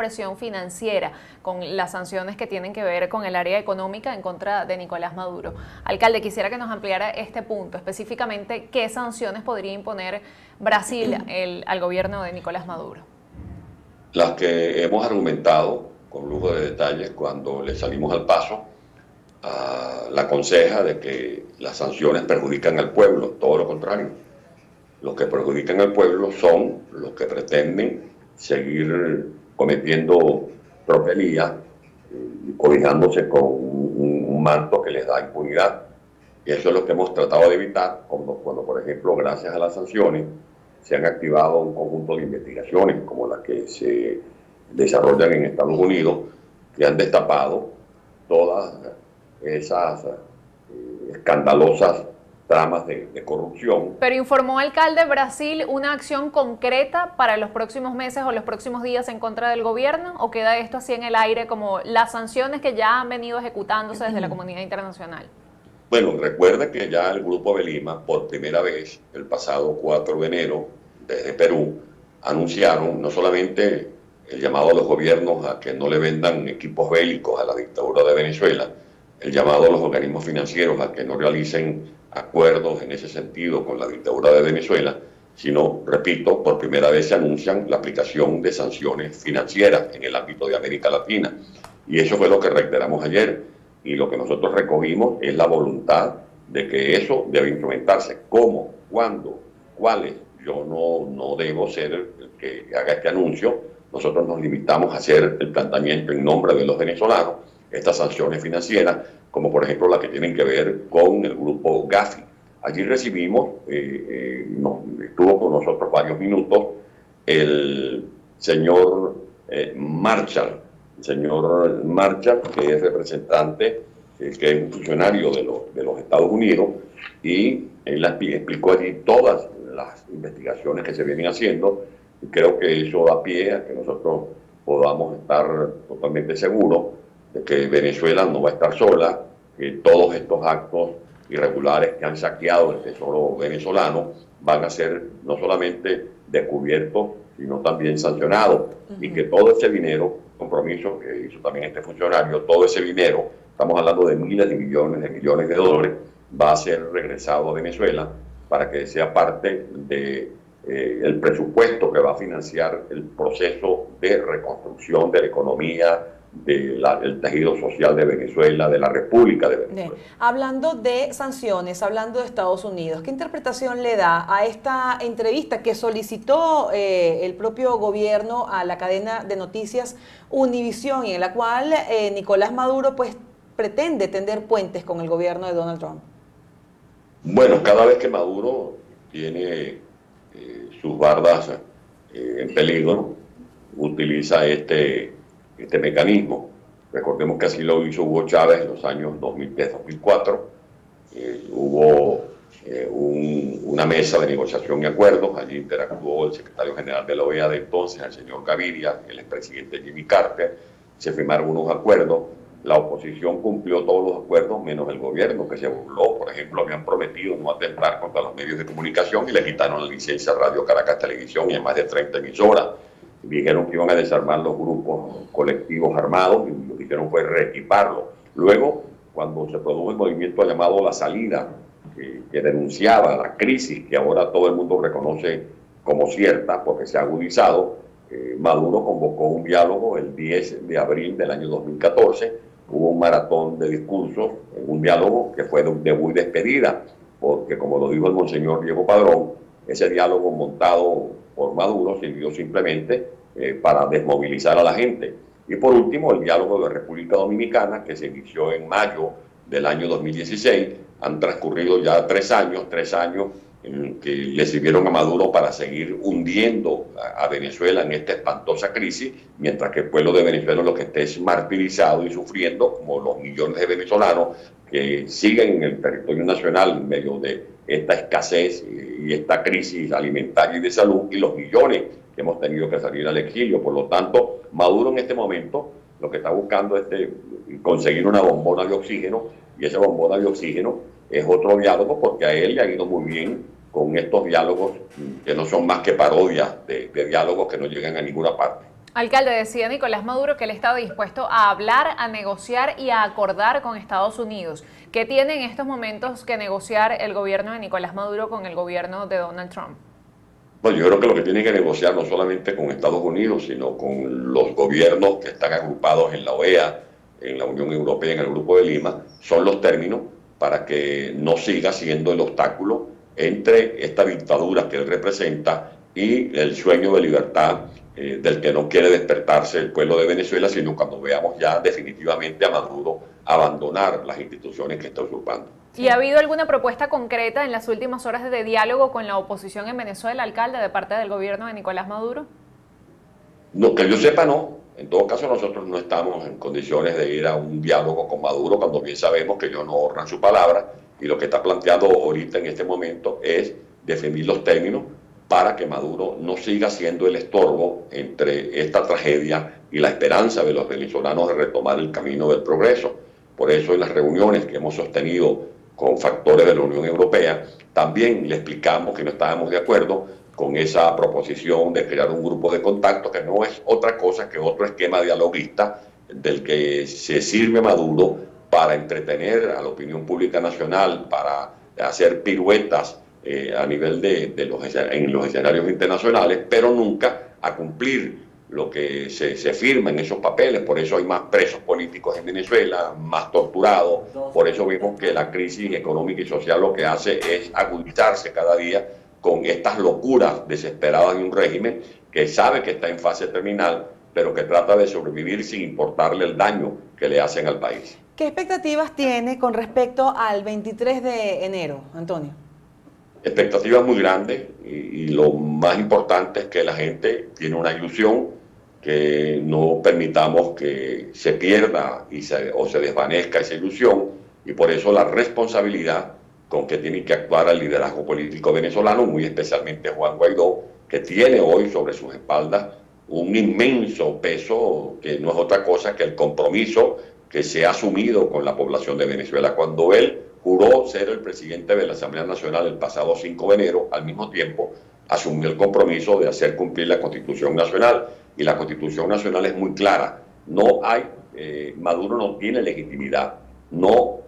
presión financiera con las sanciones que tienen que ver con el área económica en contra de Nicolás Maduro. Alcalde, quisiera que nos ampliara este punto, específicamente qué sanciones podría imponer Brasil al gobierno de Nicolás Maduro. Las que hemos argumentado con lujo de detalles cuando le salimos al paso a la conseja de que las sanciones perjudican al pueblo, todo lo contrario. Los que perjudican al pueblo son los que pretenden seguir cometiendo tropelías, cobijándose con un manto que les da impunidad. Y eso es lo que hemos tratado de evitar cuando, por ejemplo, gracias a las sanciones, se han activado un conjunto de investigaciones como las que se desarrollan en Estados Unidos, que han destapado todas esas escandalosas tramas de corrupción. Pero informó, alcalde, Brasil una acción concreta para los próximos meses o los próximos días en contra del gobierno, o queda esto así en el aire como las sanciones que ya han venido ejecutándose desde la comunidad internacional? Bueno, recuerda que ya el Grupo de Lima, por primera vez, el pasado 4 de enero, desde Perú, anunciaron no solamente el llamado a los gobiernos a que no le vendan equipos bélicos a la dictadura de Venezuela, el llamado a los organismos financieros a que no realicen acuerdos en ese sentido con la dictadura de Venezuela, sino, repito, por primera vez se anuncian la aplicación de sanciones financieras en el ámbito de América Latina. Y eso fue lo que reiteramos ayer. Y lo que nosotros recogimos es la voluntad de que eso debe implementarse. ¿Cómo? ¿Cuándo? ¿Cuáles? Yo no debo ser el que haga este anuncio. Nosotros nos limitamos a hacer el planteamiento en nombre de los venezolanos, estas sanciones financieras, como por ejemplo las que tienen que ver con el grupo Gafi. Allí recibimos, estuvo con nosotros varios minutos, el señor Marshall, que es representante, que es un funcionario de los Estados Unidos, y él explicó allí todas las investigaciones que se vienen haciendo, y creo que eso da pie a que nosotros podamos estar totalmente seguros de que Venezuela no va a estar sola, que todos estos actos irregulares que han saqueado el tesoro venezolano van a ser no solamente descubiertos, sino también sancionados, y que todo ese dinero, compromiso que hizo también este funcionario, todo ese dinero, estamos hablando de miles de millones de dólares, va a ser regresado a Venezuela para que sea parte de el presupuesto que va a financiar el proceso de reconstrucción de la economía, del tejido social de Venezuela, de la República de Venezuela. Hablando de sanciones, hablando de Estados Unidos, ¿qué interpretación le da a esta entrevista que solicitó el propio gobierno a la cadena de noticias Univisión, y en la cual Nicolás Maduro pues pretende tender puentes con el gobierno de Donald Trump? Bueno, cada vez que Maduro tiene sus bardas en peligro, utiliza este mecanismo. Recordemos que así lo hizo Hugo Chávez en los años 2003-2004. Hubo una mesa de negociación y acuerdos. Allí interactuó el secretario general de la OEA de entonces, el señor Gaviria, el expresidente Jimmy Carter. Se firmaron unos acuerdos. La oposición cumplió todos los acuerdos, menos el gobierno, que se burló. Por ejemplo, habían prometido no atentar contra los medios de comunicación y le quitaron la licencia a Radio Caracas Televisión y en más de 30 emisoras. Dijeron que iban a desarmar los grupos colectivos armados y lo que hicieron fue reequiparlos. Luego, cuando se produjo el movimiento llamado La Salida, que denunciaba la crisis que ahora todo el mundo reconoce como cierta porque se ha agudizado, Maduro convocó un diálogo el 10 de abril del año 2014. Hubo un maratón de discursos, un diálogo que fue de debut y despedida, porque como lo dijo el monseñor Diego Padrón, ese diálogo montado por Maduro sirvió simplemente para desmovilizar a la gente. Y por último, el diálogo de República Dominicana, que se inició en mayo del año 2016. Han transcurrido ya 3 años que le sirvieron a Maduro para seguir hundiendo a Venezuela en esta espantosa crisis, mientras que el pueblo de Venezuela lo que está es martirizado y sufriendo, como los millones de venezolanos que siguen en el territorio nacional en medio de esta escasez y esta crisis alimentaria y de salud, y los millones que hemos tenido que salir al exilio. Por lo tanto, Maduro en este momento lo que está buscando es conseguir una bombona de oxígeno, y esa bombona de oxígeno es otro diálogo, porque a él le ha ido muy bien con estos diálogos que no son más que parodias de diálogos que no llegan a ninguna parte. Alcalde, decía Nicolás Maduro que él estaba dispuesto a hablar, a negociar y a acordar con Estados Unidos. ¿Qué tiene en estos momentos que negociar el gobierno de Nicolás Maduro con el gobierno de Donald Trump? Bueno, yo creo que lo que tiene que negociar no solamente con Estados Unidos, sino con los gobiernos que están agrupados en la OEA, en la Unión Europea, en el Grupo de Lima, son los términos para que no siga siendo el obstáculo entre esta dictadura que él representa y el sueño de libertad del que no quiere despertarse el pueblo de Venezuela, sino cuando veamos ya definitivamente a Maduro abandonar las instituciones que está usurpando. ¿Y ha habido alguna propuesta concreta en las últimas horas de diálogo con la oposición en Venezuela, alcalde, de parte del gobierno de Nicolás Maduro? No, que yo sepa, no. En todo caso, nosotros no estamos en condiciones de ir a un diálogo con Maduro cuando bien sabemos que ellos no honran su palabra, y lo que está planteado ahorita en este momento es definir los términos para que Maduro no siga siendo el estorbo entre esta tragedia y la esperanza de los venezolanos de retomar el camino del progreso. Por eso en las reuniones que hemos sostenido con factores de la Unión Europea, también le explicamos que no estábamos de acuerdo con esa proposición de crear un grupo de contacto que no es otra cosa que otro esquema dialoguista del que se sirve Maduro para entretener a la opinión pública nacional, para hacer piruetas a nivel en los escenarios internacionales, pero nunca a cumplir lo que se firma en esos papeles. Por eso hay más presos políticos en Venezuela, más torturados. Por eso vemos que la crisis económica y social lo que hace es agudizarse cada día con estas locuras desesperadas de un régimen que sabe que está en fase terminal, pero que trata de sobrevivir sin importarle el daño que le hacen al país. ¿Qué expectativas tiene con respecto al 23 de enero, Antonio? Expectativas muy grandes y lo más importante es que la gente tiene una ilusión, que no permitamos que se pierda o se desvanezca esa ilusión, y por eso la responsabilidad con que tiene que actuar el liderazgo político venezolano, muy especialmente Juan Guaidó, que tiene hoy sobre sus espaldas un inmenso peso que no es otra cosa que el compromiso que se ha asumido con la población de Venezuela. Cuando él juró ser el presidente de la Asamblea Nacional el pasado 5 de enero, al mismo tiempo asumió el compromiso de hacer cumplir la Constitución Nacional, y la Constitución Nacional es muy clara. No hay, Maduro no tiene legitimidad, no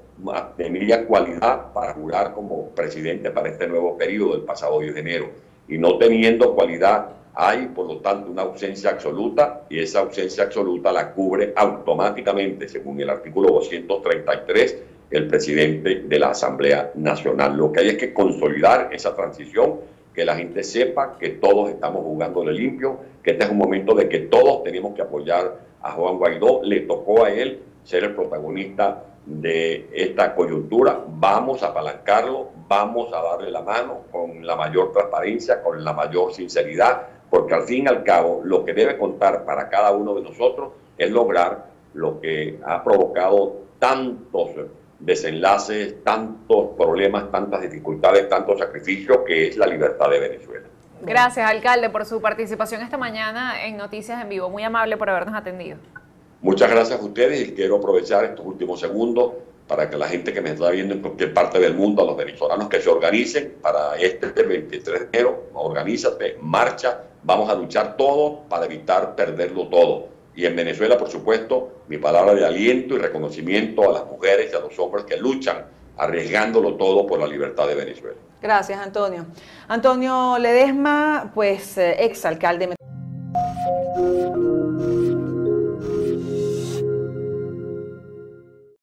tenía cualidad para jurar como presidente para este nuevo periodo del pasado 10 de enero, y no teniendo cualidad hay por lo tanto una ausencia absoluta, y esa ausencia absoluta la cubre automáticamente, según el artículo 233, el presidente de la Asamblea Nacional. Lo que hay es que consolidar esa transición, que la gente sepa que todos estamos jugando de limpio, que este es un momento de que todos tenemos que apoyar a Juan Guaidó. Le tocó a él ser el protagonista de esta coyuntura. Vamos a apalancarlo, vamos a darle la mano con la mayor transparencia, con la mayor sinceridad, porque al fin y al cabo lo que debe contar para cada uno de nosotros es lograr lo que ha provocado tantos desenlaces, tantos problemas, tantas dificultades, tantos sacrificios, que es la libertad de Venezuela. Gracias, alcalde, por su participación esta mañana en Noticias en Vivo. Muy amable por habernos atendido. Muchas gracias a ustedes, y quiero aprovechar estos últimos segundos para que la gente que me está viendo en cualquier parte del mundo, a los venezolanos que se organicen para este 23 de enero, organízate, marcha, vamos a luchar todos para evitar perderlo todo. Y en Venezuela, por supuesto, mi palabra de aliento y reconocimiento a las mujeres y a los hombres que luchan, arriesgándolo todo por la libertad de Venezuela. Gracias, Antonio. Antonio Ledesma, pues exalcalde.